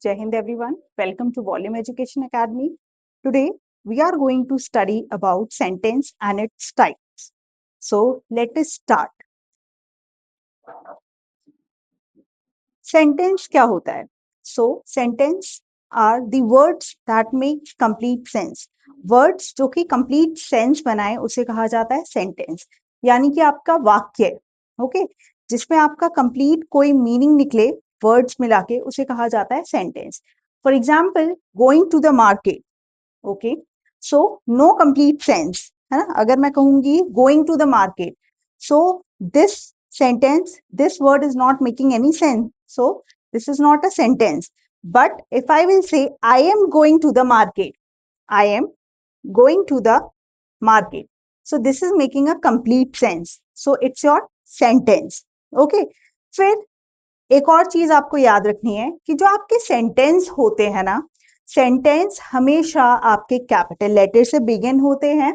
Jai Hind everyone. Welcome to Volume Education Academy. Today we are going to study about sentence and its types. So let us start. Sentence क्या होता है? So sentence are the words that make complete sense. Words जो कि complete sense बनाए उसे कहा जाता है sentence. यानी कि आपका वाक्य, ओके, जिसमें आपका complete कोई meaning निकले words मिला के उसे कहा जाता है sentence. For example, going to the market. Okay, so no complete sense है ना. अगर मैं कहूंगी going to the market, so this sentence, this word is not making any sense, so this is not a sentence. But if I will say I am going to the market, I am going to the market, so this is making a complete sense, so it's your sentence. okay, फिर एक और चीज आपको याद रखनी है कि जो आपके सेंटेंस होते हैं ना, सेंटेंस हमेशा आपके कैपिटल लेटर से बिगिन होते हैं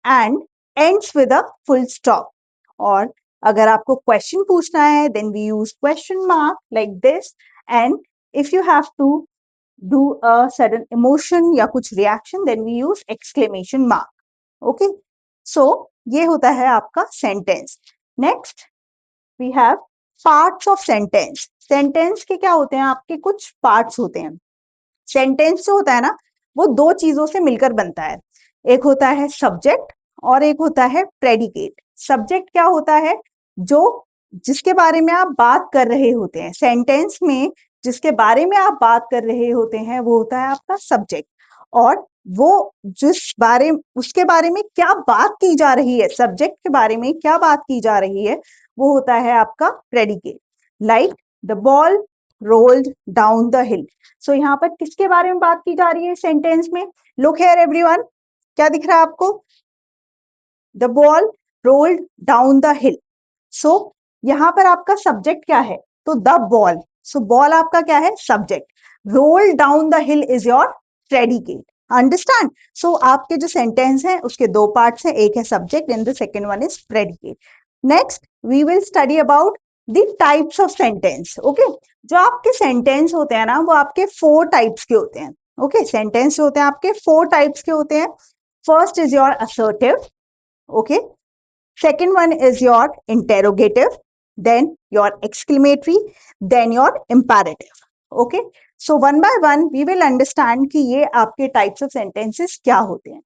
and ends with a full stop. और अगर आपको क्वेश्चन पूछना है then we use question mark like this, and if you have to do a sudden emotion या कुछ reaction then we use exclamation mark. Okay, so ये होता है आपका sentence. Next we have parts of sentence. Sentence के क्या होते हैं, आपके कुछ पार्ट्स होते हैं. सेंटेंस जो होता है ना, वो दो चीजों से मिलकर बनता है. एक होता है सब्जेक्ट और एक होता है प्रेडिकेट. सब्जेक्ट क्या होता है, जो जिसके बारे में आप बात कर रहे होते हैं सेंटेंस में, जिसके बारे में आप बात कर रहे होते हैं वो होता है आपका सब्जेक्ट. और वो जिस बारे, उसके बारे में क्या बात की जा रही है, सब्जेक्ट के बारे में क्या बात की जा रही है, वो होता है आपका predicate. Like the ball rolled down the hill. So यहाँ पर किसके बारे में बात की जा रही है सेंटेंस में? लुक हियर एवरीवन, क्या दिख रहा है आपको? The ball rolled down the hill. So यहाँ पर आपका सब्जेक्ट क्या है? तो द बॉल. सो बॉल आपका क्या है? Subject. Roll down the hill is your predicate. Understand? So आपके जो सेंटेंस है उसके दो पार्ट्स हैं, एक है subject and the second one is predicate. Next we will study about the types of sentence. Okay, जो आपके सेंटेंस होते हैं ना वो आपके 4 टाइप्स के होते हैं. ओके, सेंटेंस होते हैं आपके 4 टाइप्स के होते हैं. First is your assertive. Okay, second one is your interrogative, then your exclamatory, then your imperative. Okay, so one by one we will understand कि ये आपके types of sentences क्या होते हैं.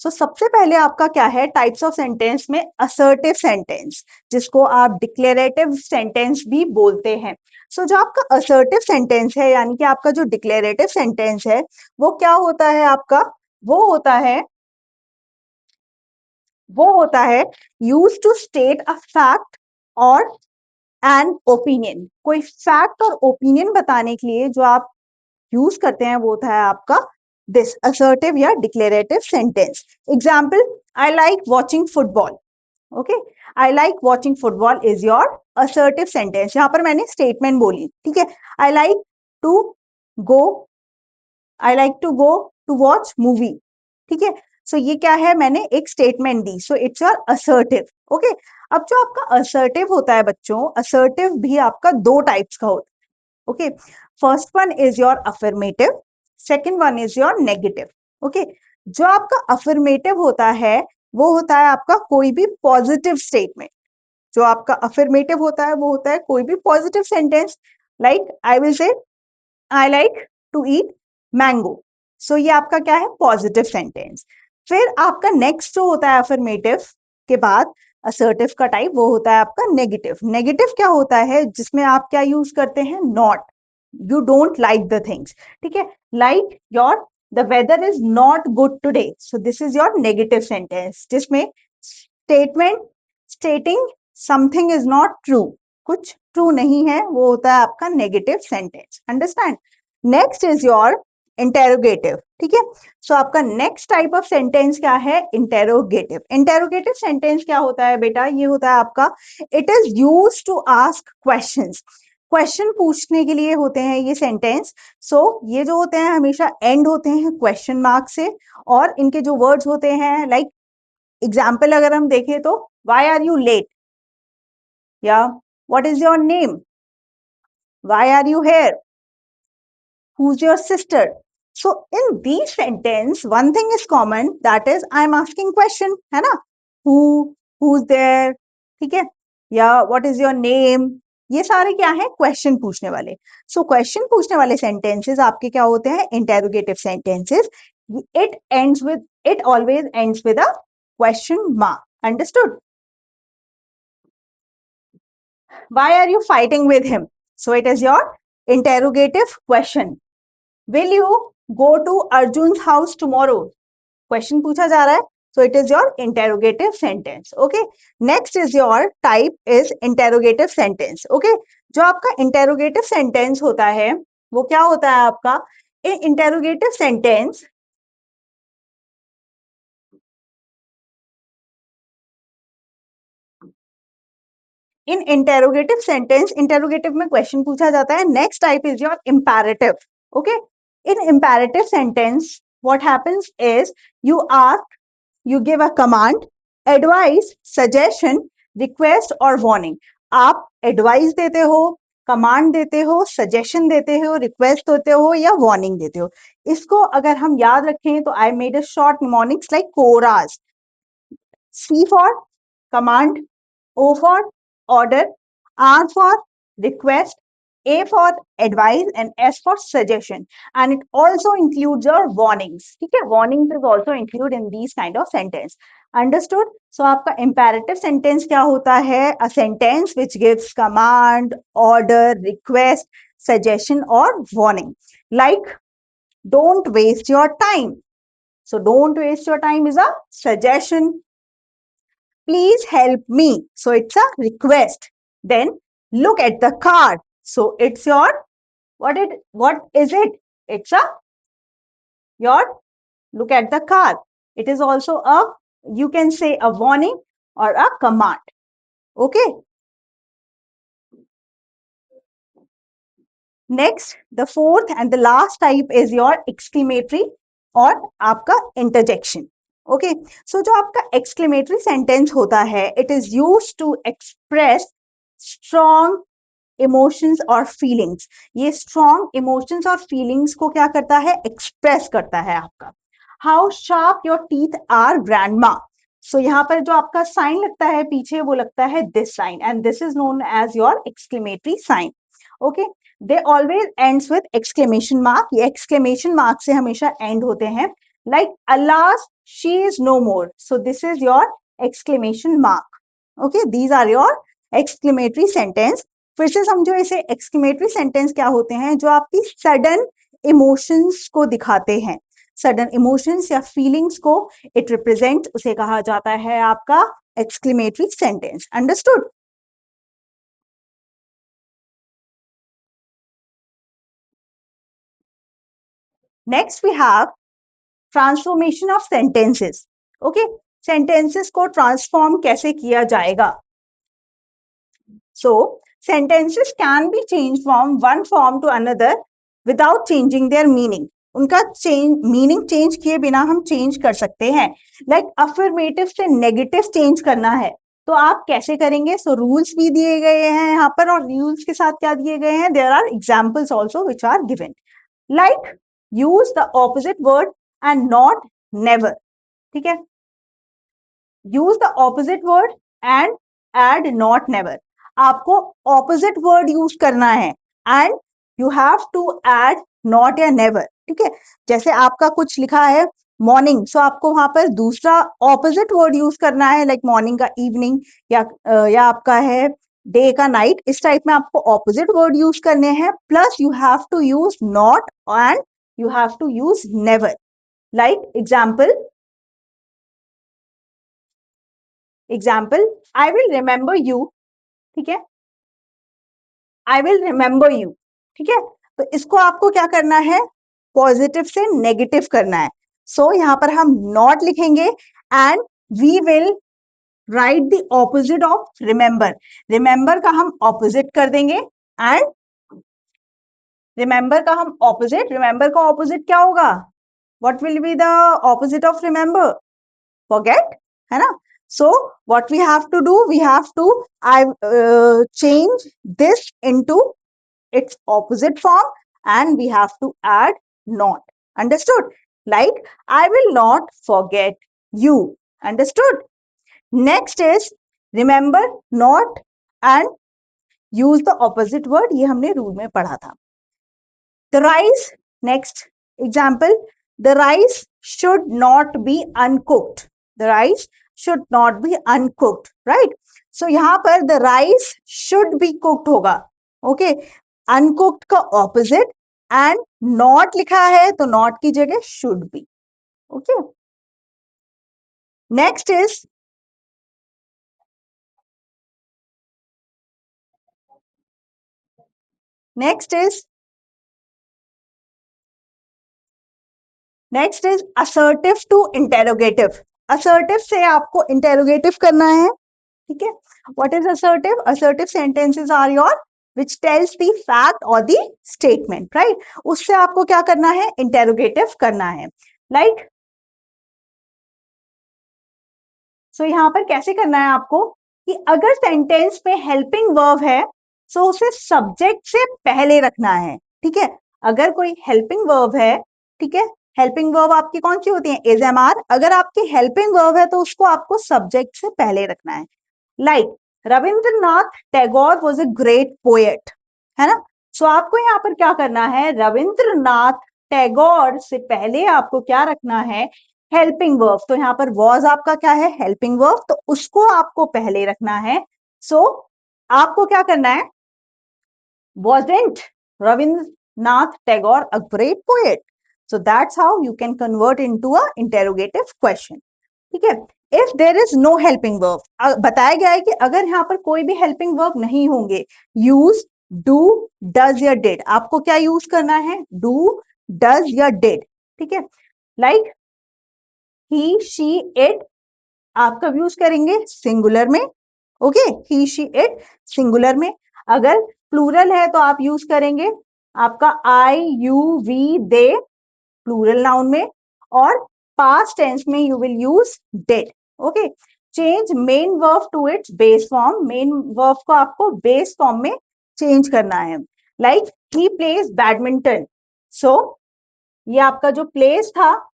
So सबसे पहले आपका क्या है टाइप्स ऑफ सेंटेंस में? असर्टिव सेंटेंस, जिसको आप डिक्लेरेटिव सेंटेंस भी बोलते हैं. जो आपका असर्टिव सेंटेंस है, यानी कि आपका जो डिक्लेरेटिव सेंटेंस है, वो क्या होता है आपका? वो होता है use to state a fact और एन ओपिनियन. कोई फैक्ट और ओपिनियन बताने के लिए जो आप यूज करते हैं वो होता है आपका दिस असर्टिव या declarative sentence. Example, I like watching football. Okay, I like watching football is your assertive sentence. यहाँ पर मैंने स्टेटमेंट बोली, ठीक है. I like to go, I like to go to watch movie. ठीक है, सो ये क्या है, मैंने एक स्टेटमेंट दी, so it's your assertive. Okay, अब जो आपका असर्टिव होता है बच्चों, असर्टिव भी आपका दो टाइप्स का होता है. Okay, first one is your affirmative, second one is your negative. Okay, जो आपका अफर्मेटिव होता है वो होता है आपका कोई भी पॉजिटिव स्टेटमेंट. जो आपका अफर्मेटिव होता है वो होता है कोई भी positive sentence. Like I will say I like to eat mango. So ये आपका क्या है? Positive sentence. फिर आपका नेक्स्ट जो होता है अफर्मेटिव के बाद असर्टिव का टाइप, वो होता है आपका नेगेटिव. नेगेटिव क्या होता है? जिसमें आप क्या यूज करते हैं? Not. You don't like the things. ठीक है, like your the weather is not good today. So this is your negative sentence, जिसमें statement stating something is not true, कुछ ट्रू नहीं है, वो होता है आपका negative sentence. Understand? Next is your interrogative. ठीक है, सो आपका नेक्स्ट टाइप ऑफ सेंटेंस क्या है? इंटेरोगेटिव. इंटेरोगेटिव सेंटेंस क्या होता है बेटा? ये होता है आपका it is use to ask questions. Question पूछने के लिए होते हैं ये सेंटेंस. सो ये जो होते हैं हमेशा एंड होते हैं क्वेश्चन मार्क से, और इनके जो वर्ड्स होते हैं लाइक एग्जाम्पल अगर हम देखें तो वाई आर यू लेट. या what is your name, why are you here, who's your sister. So in these sentence, one thing is common, that is I'm asking question, है ना? Who's there, ठीक है? या what is your name? ये सारे क्या है? क्वेश्चन पूछने वाले. सो क्वेश्चन पूछने वाले सेंटेंसेस आपके क्या होते हैं? Interrogative sentences. It always ends with a question mark. Understood? Why are you fighting with him? So it is your interrogative question. Will you go to Arjun's house tomorrow? Question पूछा जा रहा है. So it is your interrogative sentence. Okay. Next is your type is interrogative sentence. Okay. जो आपका interrogative sentence होता है वो क्या होता है आपका? In interrogative sentence, in interrogative sentence, interrogative में question पूछा जाता है. Next type is your imperative. Okay. In imperative sentence, what happens is you ask, you give a command, advice, suggestion, request और warning. आप advice देते हो, command देते हो, suggestion देते हो, request देते हो या warning देते हो. इसको अगर हम याद रखें तो I made a short mnemonics like CORAs. C for command, O for order, R for request, A for advice and S for suggestion. And it also includes your warnings. Okay, warnings is also included in these kind of sentence. Understood? So आपका imperative sentence क्या होता है? A sentence which gives command, order, request, suggestion or warning. Like, don't waste your time. So don't waste your time is a suggestion. Please help me. So it's a request. Then look at the car. So it's your what is it? It's a your look at the car. It is also a you can say a warning or a command. Okay. Next, the fourth and the last type is your exclamatory और आपका interjection. Okay. So जो आपका exclamatory sentence होता है, it is used to express strong emotions और feelings. ये strong emotions और feelings को क्या करता है? एक्सप्रेस करता है आपका. How sharp your teeth are grandma. So यहाँ पर जो आपका साइन लगता है पीछे वो लगता है this sign and this is known as your exclamatory sign. Okay. They always ends with exclamation mark. ये एक्सक्लेमेशन मार्क से हमेशा एंड होते हैं. Like alas she is no more. So this is your exclamation mark. Okay. These are your exclamatory sentence. फिर से समझो इसे. Exclamatory sentence क्या होते हैं? जो आपकी सडन इमोशंस को दिखाते हैं. सडन इमोशंस या फीलिंग्स को इट रिप्रेजेंट, उसे कहा जाता है आपका exclamatory sentence. Understood? Next we have transformation of sentences. Okay. Sentences को ट्रांसफॉर्म कैसे किया जाएगा? So, sentences can be changed from one form to another without changing their meaning. उनका मीनिंग चेंज किए बिना हम चेंज कर सकते हैं. लाइक अफर्मेटिव से नेगेटिव चेंज करना है तो आप कैसे करेंगे? सो रूल्स भी दिए गए हैं यहाँ पर और रूल्स के साथ क्या दिए गए हैं? There are examples also which are given. Like use the opposite word and not never. ठीक है. Use the opposite word and add not never. आपको ऑपोजिट वर्ड यूज करना है and you have to add not या never. ठीक है. जैसे आपका कुछ लिखा है मॉर्निंग, सो आपको वहां पर दूसरा ऑपोजिट वर्ड यूज करना है. लाइक मॉर्निंग का इवनिंग या आपका है डे का नाइट. इस टाइप में आपको ऑपोजिट वर्ड यूज करने हैं. Plus you have to use not and you have to use never. Like example I will remember you. ठीक है. I will remember you. ठीक है. तो इसको आपको क्या करना है? पॉजिटिव से नेगेटिव करना है. सो यहाँ पर हम नॉट लिखेंगे and we will write the opposite of remember. Remember का हम ऑपोजिट कर देंगे एंड रिमेंबर का ऑपोजिट क्या होगा? What will be the opposite of remember? Forget. है ना. So what we have to do, we have to change this into its opposite form, and we have to add not. Understood? Like, I will not forget you. Understood? Next is, remember not and use the opposite word. ये हमने rule में पढ़ा था. The rice, next example, the rice should not be uncooked. The rice should not be uncooked, right? So यहाँ पर the rice should be cooked होगा. Okay, uncooked का opposite, and not लिखा है तो not की जगह should be. Okay. Next is, next is assertive to interrogative. Assertive से आपको interrogative करना है. ठीक है. What is assertive? Assertive sentences are your which tells the fact or the statement, right? उससे आपको क्या करना है? Interrogative करना है. Like, so यहाँ पर कैसे करना है आपको कि अगर सेंटेंस में हेल्पिंग वर्ब है तो उसे सब्जेक्ट से पहले रखना है. ठीक है. अगर कोई हेल्पिंग वर्ब है, ठीक है, हेल्पिंग वर्ब आपकी कौन सी होती है? Is, am, are. अगर आपकी हेल्पिंग वर्ब है तो उसको आपको सब्जेक्ट से पहले रखना है. Like Rabindranath Tagore was a great poet, है ना. सो आपको यहाँ पर क्या करना है? रविंद्रनाथ टैगोर से पहले आपको क्या रखना है? Helping verb. तो यहाँ पर वॉज आपका क्या है? Helping verb. तो उसको आपको पहले रखना है. सो आपको क्या करना है? Wasn't Rabindranath Tagore a great poet? So that's how you can convert into a interrogative question. ठीक है. If there is no helping verb, बताया गया है कि अगर यहाँ पर कोई भी helping verb नहीं होंगे, use, do, does या did. आपको क्या use करना है? Do, does या did. ठीक है. Like he, she, it, आप कब यूज करेंगे? सिंगुलर में. Okay, he, she, it singular में. अगर प्लूरल है तो आप यूज करेंगे आपका I, you, we, they plural noun में. और पास्ट टेंस में you will use did. Okay. Change main verb to its base form. Main verb को आपको बेस फॉर्म में चेंज करना है. Like he plays badminton. So ये आपका जो प्लेस था,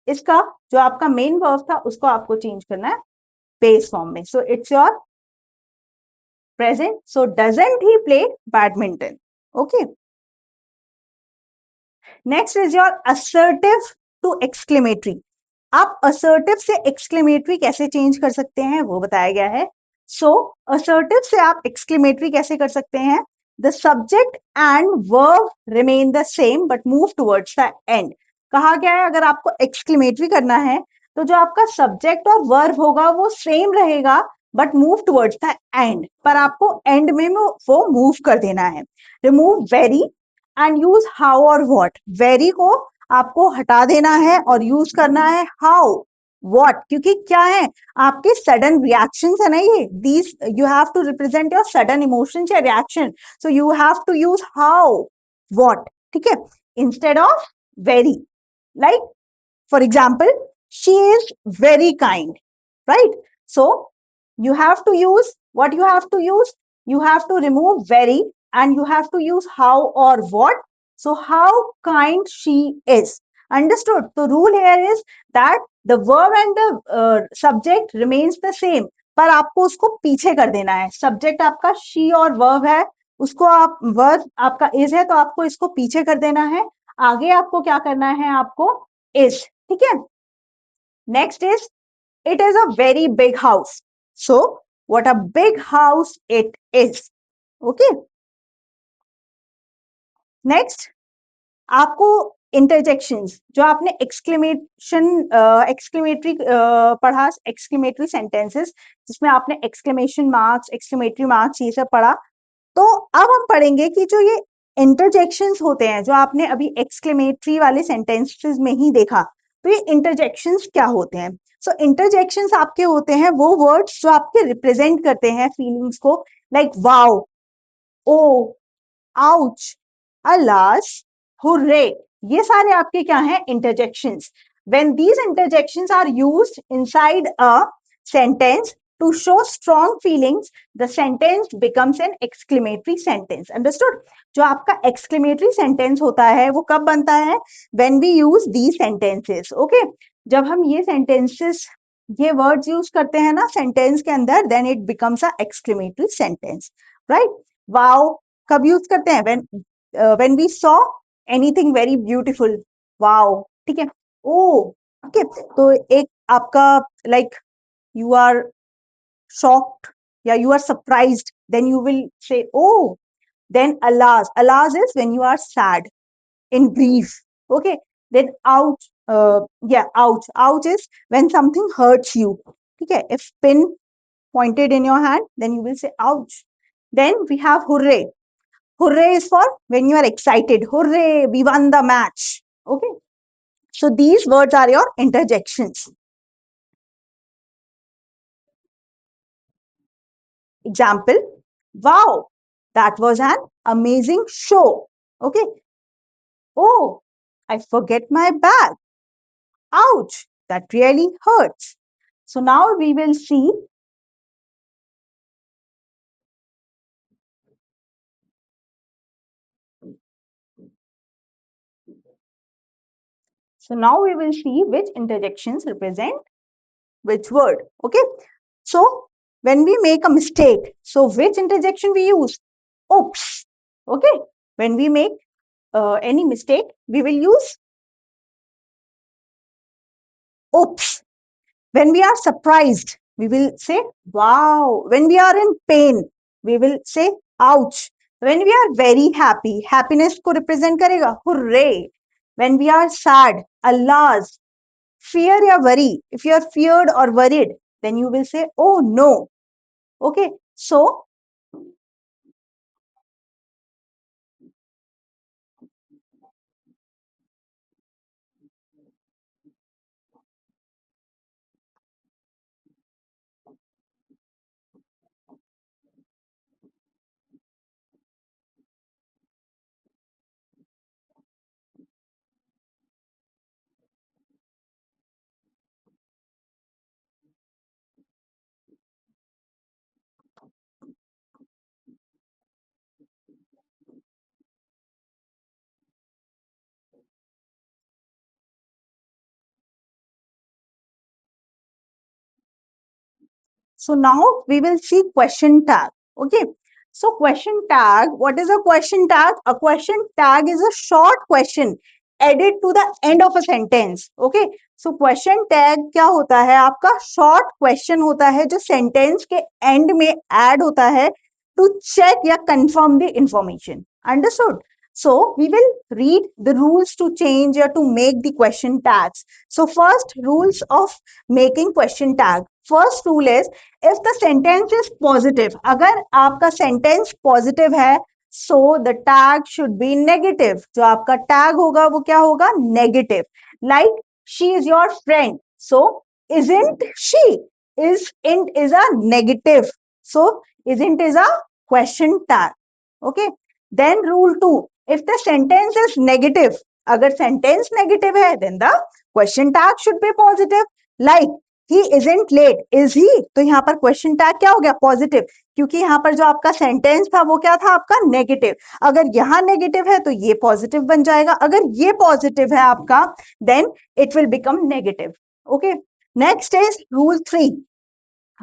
इसका जो आपका मेन वर्ब था उसको आपको चेंज करना है बेस फॉर्म में. सो it's your present. So doesn't he play badminton? Okay. Next is your assertive to exclamatory. आप assertive से exclamatory कैसे change कर सकते हैं वो बताया गया है. So assertive से आप exclamatory कैसे कर सकते हैं? The subject and verb remain the same but move towards the end. कहा गया है अगर आपको exclamatory करना है तो जो आपका subject और verb होगा वो same रहेगा but move towards the end. पर आपको एंड में वो मूव कर देना है. Remove very and use how और व्हाट. वेरी को आपको हटा देना है और यूज करना है हाउ, व्हाट. क्योंकि क्या है? आपके सडन रिएक्शंस है ना ये. These you have to represent your sudden emotions या reaction. So you have to use how, what. ठीक है. Instead of very. Like for example, she is very kind, right? So you have to use what you have to use. You have to remove very and you have to use how or what. So how kind she is. Understood? The rule here is that the verb and the subject remains the same. पर आपको उसको पीछे कर देना है. Subject आपका she और verb है, उसको आप verb आपका is है तो आपको इसको पीछे कर देना है. आगे आपको क्या करना है? आपको is. ठीक है. Next is, it is a very big house. So, what a big house it is. Okay. Next, आपको interjections जो आपने exclamatory पढ़ा, exclamatory sentences जिसमें आपने exclamation marks, exclamatory marks ये सब पढ़ा. तो अब हम पढ़ेंगे कि जो ये interjections होते हैं जो आपने अभी exclamatory वाले sentences में ही देखा, तो ये interjections क्या होते हैं? सो इंटरजेक्शंस आपके होते हैं वो वर्ड्स जो आपके रिप्रेजेंट करते हैं फीलिंग्स को. Like wow, oh, ouch, alas, hurray. ये सारे आपके क्या हैं? Interjections. When these interjections are used inside a sentence. To show strong feelings, the sentence becomes an exclamatory sentence. Understood? जो आपका exclamatory sentence होता है वो कब बनता है? When we use these sentences. Okay? जब हम ये sentences, ये words use करते हैं ना sentence के अंदर, then it becomes a exclamatory sentence. Right? Wow कब use करते हैं? When we saw anything very beautiful. Wow. ठीक है? Oh. Okay. तो एक आपका like you are shocked, yeah, you are surprised, then you will say oh. Then alas is when you are sad, in grief. Okay. Then ouch, yeah, ouch is when something hurts you. Okay. If pin pointed in your hand, then you will say ouch. Then we have hooray. Hooray is for when you are excited. Hooray, we won the match. Okay. So these words are your interjections. Example, wow, that was an amazing show. Okay. Oh, I forget my bag. Ouch, that really hurts. So now we will see. So now we will see which interjections represent which word. Okay. So when we make a mistake, so which interjection we use? Oops. Okay. When we make any mistake, we will use oops. When we are surprised, we will say wow. When we are in pain, we will say ouch. When we are very happy, happiness को represent करेगा hooray. When we are sad, alas. Fear या worry, if you are feared or worried, then you will say oh no. Okay. So now we will see question tag. Okay. So question tag, what is a question tag? A question tag is a short question added to the end of a sentence. Okay. So question tag क्या होता है? आपका short question होता है जो sentence के end में add होता है to check या confirm the information. Understood? So we will read the rules to change or to make the question tags. So first rules of making question tag. First rule is if the sentence is positive, अगर आपका sentence positive है, so the tag should be negative. जो आपका tag होगा वो क्या होगा? Negative. Like she is your friend. So isn't she? Isn't is a negative. So isn't is a question tag. Okay. Then rule 2. If the sentence is negative, अगर sentence negative है, then the question tag should be positive. Like he isn't late, is he? तो यहाँ पर question tag क्या हो गया? Positive. क्योंकि यहाँ पर जो आपका sentence था वो क्या था आपका? Negative. अगर यहाँ negative है तो ये positive बन जाएगा. अगर ये positive है आपका, then it will become negative. Okay. Next is rule 3.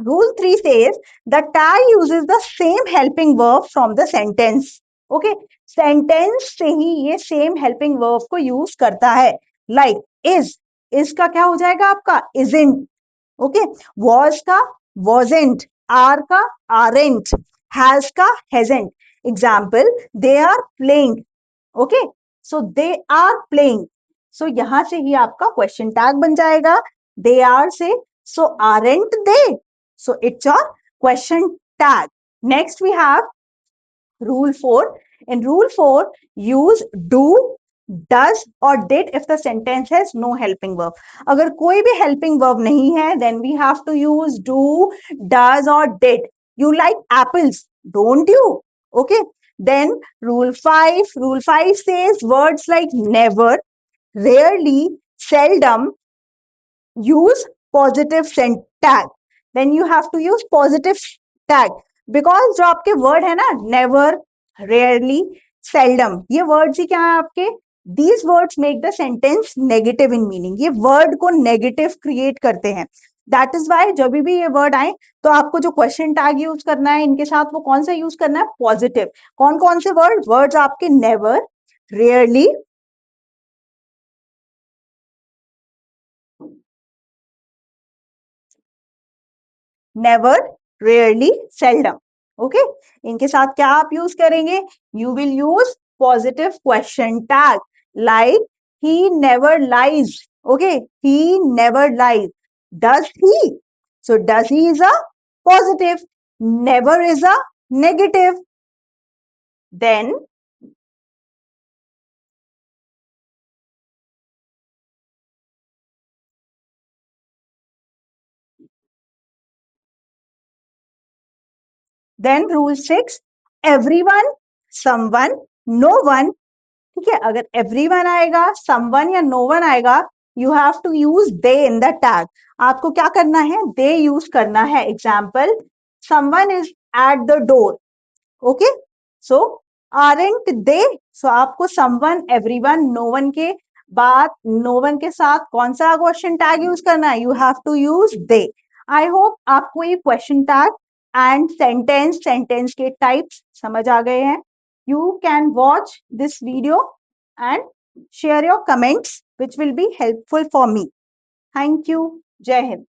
Rule 3 says the tag uses the same helping verb from the sentence. Okay. Sentence से ही ये same helping verb को use करता है. Like is का क्या हो जाएगा आपका? Isn't. Okay. Was का wasn't. Are का aren't. Has का hasn't. Example, they are playing. Okay. So they are playing. So यहाँ से ही आपका question tag बन जाएगा. They are से so aren't they? So it's your question tag. Next we have rule 4. In rule 4, use do, does or did if the sentence has no helping verb. अगर कोई भी helping verb नहीं है, then we have to use do, does or did. You like apples, don't you? Okay. Then rule 5. Rule 5 says words like never, rarely, seldom use positive tag. Then you have to use positive tag, because जो आपके word है ना, never, rarely, seldom, ये words ही क्या है आपके, these words make the sentence negative in meaning, ये वर्ड को नेगेटिव क्रिएट करते हैं। दैट इज वाई जब भी ये वर्ड आए तो आपको जो क्वेश्चन टैग यूज करना है इनके साथ, वो कौन सा यूज करना है, पॉजिटिव। कौन कौन से वर्ड, वर्ड्स आपके never, rarely, never, rarely, seldom. Okay, इनके साथ क्या आप यूज करेंगे, you will use positive question tag like he never lies. Okay, he never lies, does he, so does he is a positive, never is a negative. Then rule 6, everyone, someone, no one। ठीक है, अगर everyone आएगा, someone या no one आएगा, you have to use they in the tag। आपको क्या करना है, they use करना है। Example, someone is at the door। Okay, so aren't they, सो आपको someone, everyone, no one के बाद no one के साथ कौन सा क्वेश्चन टैग यूज करना है, you have to use they। I hope आपको ये क्वेश्चन टैग एंड सेंटेंस के टाइप्स समझ आ गए हैं। You can watch this video and share your comments which will be helpful for me. Thank you. जय हिंद।